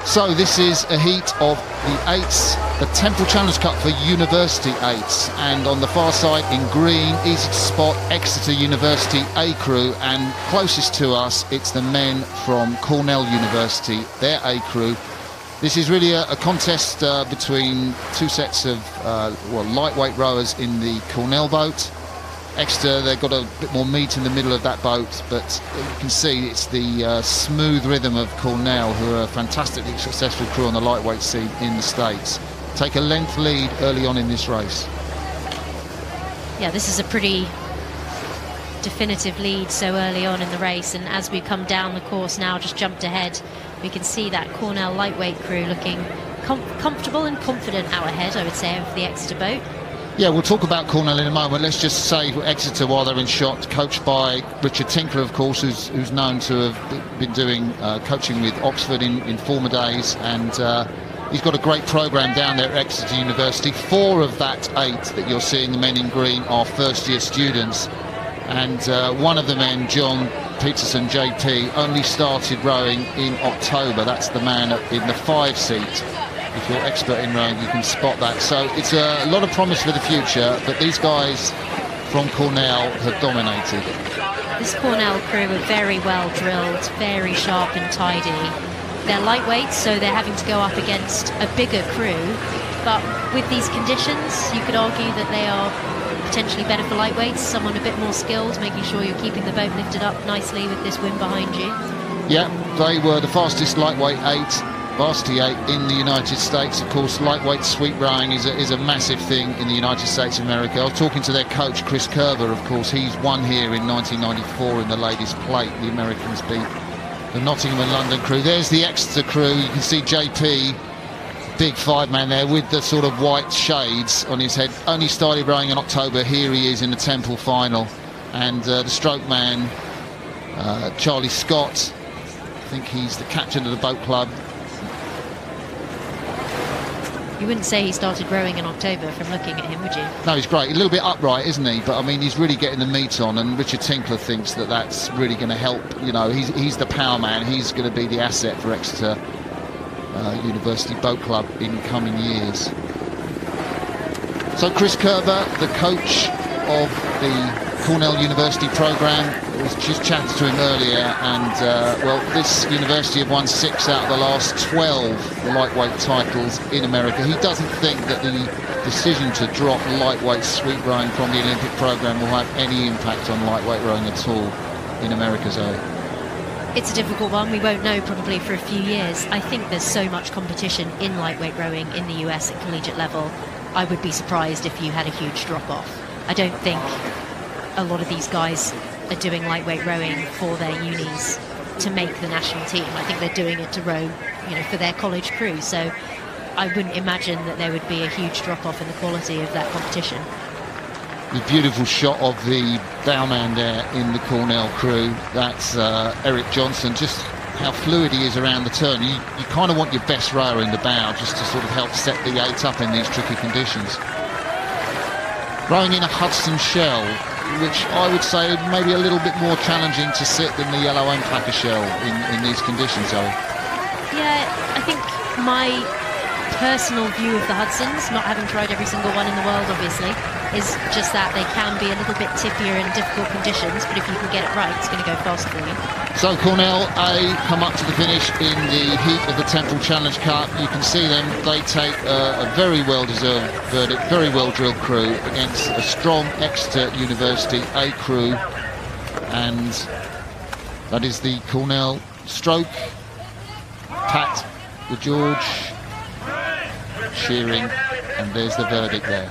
So this is a heat of the 8s, the Temple Challenge Cup for University 8s, and on the far side in green, easy to spot, Exeter University A crew, and closest to us it's the men from Cornell University, their A crew. This is really a contest between two sets of lightweight rowers in the Cornell boat. Exeter, they've got a bit more meat in the middle of that boat, but you can see it's the smooth rhythm of Cornell, who are a fantastically successful crew on the lightweight scene in the States. Take a length lead early on in this race. Yeah, this is a pretty definitive lead so early on in the race, and as we come down the course now, just jumped ahead, we can see that Cornell lightweight crew looking comfortable and confident out ahead, I would say, of the Exeter boat. Yeah, we'll talk about Cornell in a moment. Let's just say Exeter, while they're in shot, coached by Richard Tinkler, of course, who's known to have been doing coaching with Oxford in former days, and he's got a great programme down there at Exeter University. 4 of that 8 that you're seeing, the men in green, are first-year students, and one of the men, John Peterson, JP, only started rowing in October. That's the man in the 5 seat. If you're expert in rowing, you can spot that. So it's a lot of promise for the future, but these guys from Cornell have dominated. This Cornell crew are very well drilled, very sharp and tidy. They're lightweight, so they're having to go up against a bigger crew, but with these conditions, you could argue that they are potentially better for lightweights, someone a bit more skilled, making sure you're keeping the boat lifted up nicely with this wind behind you. Yeah, they were the fastest lightweight 8. Varsity 8 in the United States. Of course, lightweight sweep rowing is a massive thing in the United States of America. I was talking to their coach, Chris Kerber, of course. He's won here in 1994 in the ladies' plate. The Americans beat the Nottingham and London crew. There's the Exeter crew. You can see JP, big 5-man there with the sort of white shades on his head. Only started rowing in October. Here he is in the Temple final. And the stroke man, Charlie Scott, I think he's the captain of the boat club. You wouldn't say he started rowing in October from looking at him, would you? No, he's great. A little bit upright, isn't he? But I mean, he's really getting the meat on, and Richard Tinkler thinks that that's really going to help. You know, he's the power man. He's going to be the asset for Exeter University Boat Club in coming years. So Chris Kerber, the coach of the Cornell University programme, was just chatting to him earlier, and well, this university have won 6 out of the last 12 lightweight titles in America. He doesn't think that the decision to drop lightweight sweep rowing from the Olympic programme will have any impact on lightweight rowing at all in America, Zoe. It's a difficult one. We won't know probably for a few years. I think there's so much competition in lightweight rowing in the US at collegiate level. I would be surprised if you had a huge drop-off. I don't think a lot of these guys are doing lightweight rowing for their unis to make the national team. I think they're doing it to row, for their college crew. So I wouldn't imagine that there would be a huge drop-off in the quality of that competition. The beautiful shot of the bowman there in the Cornell crew. That's Eric Johnson. Just how fluid he is around the turn. You kind of want your best rower in the bow just to sort of help set the 8 up in these tricky conditions. Rowing in a Hudson shell, which I would say maybe a little bit more challenging to sit than the yellow alpaca shell in these conditions, Zoe. Yeah, I think my personal view of the Hudsons, not having tried every single one in the world obviously, is just that they can be a little bit tippier in difficult conditions, but if you can get it right, it's going to go fast for you. So Cornell A come up to the finish in the heat of the Temple Challenge Cup. You can see them. They take a very well-deserved verdict, very well-drilled crew against a strong Exeter University A crew, and that is the Cornell stroke. Pat, the George, cheering, and there's the verdict there.